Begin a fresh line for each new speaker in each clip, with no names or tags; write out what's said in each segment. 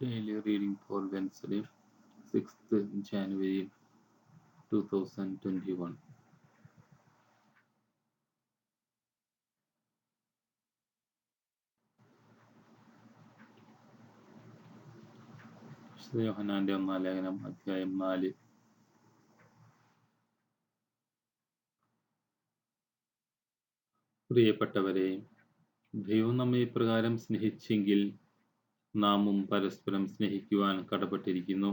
Daily reading for Wednesday, 6th January 2021. വിശുദ്ധ യോഹന്നാന്റെ ഒന്നാം ലേഖനം അധ്യായം 4. പ്രിയപ്പെട്ടവരെ, ദൈവം നമ്മെ ഇപ്രകാരം സ്നേഹിച്ചെങ്കിൽ നാമും പരസ്പരം സ്നേഹിക്കുവാൻ കടപ്പെട്ടിരിക്കുന്നു.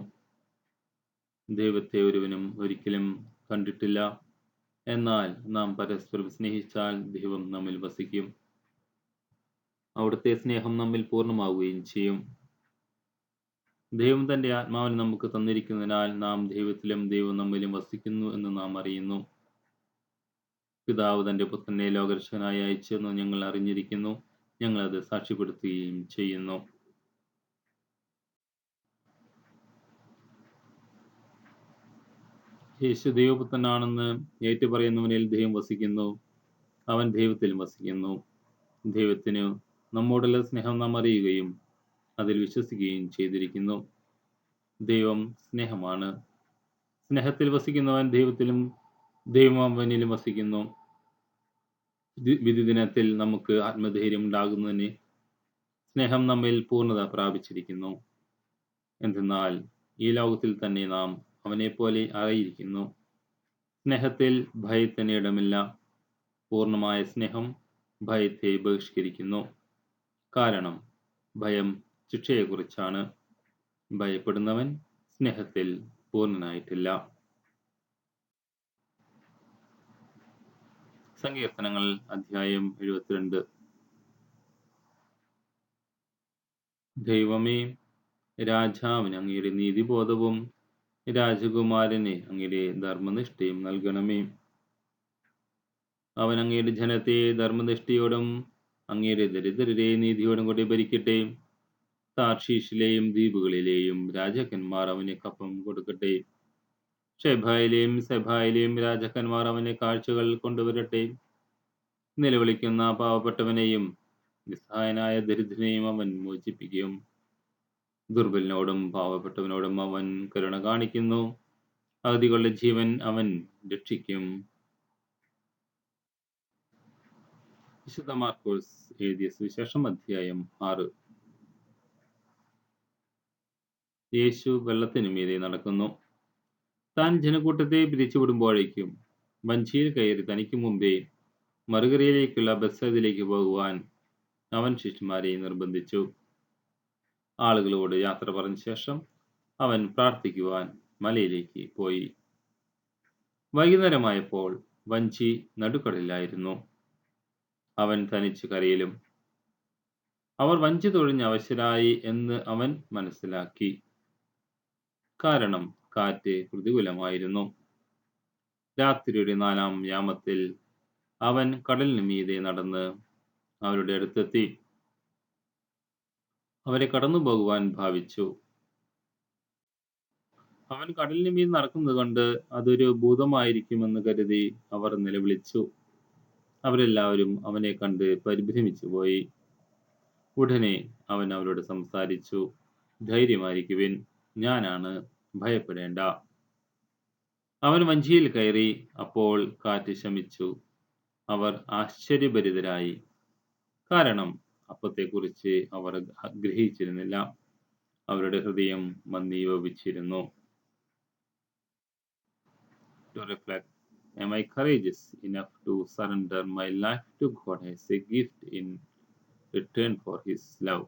ദൈവത്തെ ഒരുവനും ഒരിക്കലും കണ്ടിട്ടില്ല. എന്നാൽ നാം പരസ്പരം സ്നേഹിച്ചാൽ ദൈവം നമ്മിൽ വസിക്കും. അവിടുത്തെ സ്നേഹം നമ്മിൽ പൂർണ്ണമാവുകയും ചെയ്യും. ദൈവം തന്റെ ആത്മാവിനെ നമുക്ക് തന്നിരിക്കുന്നതിനാൽ നാം ദൈവത്തിലും ദൈവം നമ്മിലും വസിക്കുന്നു എന്ന് നാം അറിയുന്നു. പിതാവ് തന്റെ പുത്രനെ ലോകരക്ഷകനായി അയച്ചെന്ന് ഞങ്ങൾ അറിഞ്ഞിരിക്കുന്നു. ഞങ്ങളത് സാക്ഷ്യപ്പെടുത്തുകയും ചെയ്യുന്നു. യേശു ദൈവപുത്രനാണെന്ന് ഏറ്റുപറയുന്നവനിൽ ദൈവം വസിക്കുന്നു. അവൻ ദൈവത്തിലും വസിക്കുന്നു. ദൈവത്തിന് നമ്മോടുള്ള സ്നേഹം നാം അറിയുകയും അതിൽ വിശ്വസിക്കുകയും ചെയ്തിരിക്കുന്നു. ദൈവം സ്നേഹമാണ്. സ്നേഹത്തിൽ വസിക്കുന്നവൻ ദൈവത്തിലും ദൈവം അവനിലും വസിക്കുന്നു. വിധി ദിനത്തിൽ നമുക്ക് ആത്മധൈര്യം ഉണ്ടാകുന്നതിന് സ്നേഹം നമ്മിൽ പൂർണ്ണത പ്രാപിച്ചിരിക്കുന്നു. എന്തെന്നാൽ ഈ ലോകത്തിൽ തന്നെ നാം അവനെപ്പോലെ ആയിരിക്കുന്നു. സ്നേഹത്തിൽ ഭയത്തിന് ഇടമില്ല. പൂർണ്ണമായ സ്നേഹം ഭയത്തെ ബഹിഷ്കരിക്കുന്നു. കാരണം ഭയം ശിക്ഷയെക്കുറിച്ചാണ്. ഭയപ്പെടുന്നവൻ സ്നേഹത്തിൽ പൂർണ്ണനായിട്ടില്ല. സങ്കീർത്തനങ്ങൾ അധ്യായം 72. ദൈവമേ, രാജാവിന് അങ്ങയുടെ നീതിബോധവും രാജകുമാരന് അങ്ങയുടെ ധർമ്മനിഷ്ഠയും നൽകണമേ. അവൻ അങ്ങയുടെ ജനത്തെ ധർമ്മനിഷ്ഠയോടും അങ്ങയുടെ ദരിദ്രരെ നീതിയോടും കൂടി ഭരിക്കട്ടെ. താർഷീഷിലെയും ദ്വീപുകളിലെയും രാജാക്കന്മാർ അവന് കപ്പം കൊടുക്കട്ടെ. ഷെബായിലെയും സെബായിലെയും രാജാക്കന്മാർ അവന് കാഴ്ചകൾ കൊണ്ടുവരട്ടെ. നിലവിളിക്കുന്ന പാവപ്പെട്ടവനെയും നിസ്സഹായനായ ദരിദ്രനെയും അവൻ മോചിപ്പിക്കും. ദുർബലനോടും പാവപ്പെട്ടവനോടും അവൻ കരുണ കാണിക്കുന്നു. അഗതികളുടെ ജീവൻ അവൻ രക്ഷിക്കും. വിശുദ്ധ മാർക്കോസ് എഴുതിയ സുവിശേഷം അധ്യായം 6. യേശു വെള്ളത്തിനു മീതെ നടക്കുന്നു. താൻ ജനക്കൂട്ടത്തെ പിരിച്ചുവിടുമ്പോഴേക്കും വഞ്ചിയിൽ കയറി തനിക്ക് മുമ്പേ മറുകരയിലേക്കുള്ള ബെത്സയിദയിലേക്ക് പോകുവാൻ അവൻ ശിഷ്യന്മാരെ നിർബന്ധിച്ചു. ആളുകളോട് യാത്ര പറഞ്ഞ ശേഷം അവൻ പ്രാർത്ഥിക്കുവാൻ മലയിലേക്ക് പോയി. വൈകുന്നേരമായപ്പോൾ വഞ്ചി നടുക്കടലിലായിരുന്നു. അവൻ തനിച്ച് കരയിലും. അവർ വഞ്ചി തുഴഞ്ഞ് അവശരായി എന്ന് അവൻ മനസ്സിലാക്കി. കാരണം കാറ്റ് പ്രതികൂലമായിരുന്നു. രാത്രിയുടെ 4-ാം യാമത്തിൽ അവൻ കടലിനു മീതെ നടന്ന് അവരുടെ അടുത്തെത്തി. അവരെ കടന്നു പോകുവാൻ ഭാവിച്ചു. അവൻ കടലിനു മീതെ നടക്കുന്നത് കണ്ട് അതൊരു ഭൂതമായിരിക്കുമെന്ന് കരുതി അവർ നിലവിളിച്ചു. അവരെല്ലാവരും അവനെ കണ്ട് പരിഭ്രമിച്ചു പോയി. ഉടനെ അവൻ അവരോട് സംസാരിച്ചു. ധൈര്യമായിരിക്കുവിൻ, ഞാനാണ്, ഭയപ്പെടേണ്ട. അവൻ വഞ്ചിയിൽ കയറി. അപ്പോൾ കാറ്റ് ശമിച്ചു. അവർ ആശ്ചര്യഭരിതരായി. കാരണം അപ്പത്തെക്കുറിച്ച് അവർ ഗ്രഹിച്ചിരുന്നില്ല. അവരുടെ ഹൃദയം മന്ദീഭവിച്ചിരുന്നു. To reflect, am I courageous enough to surrender my life to God as a gift in return for His love?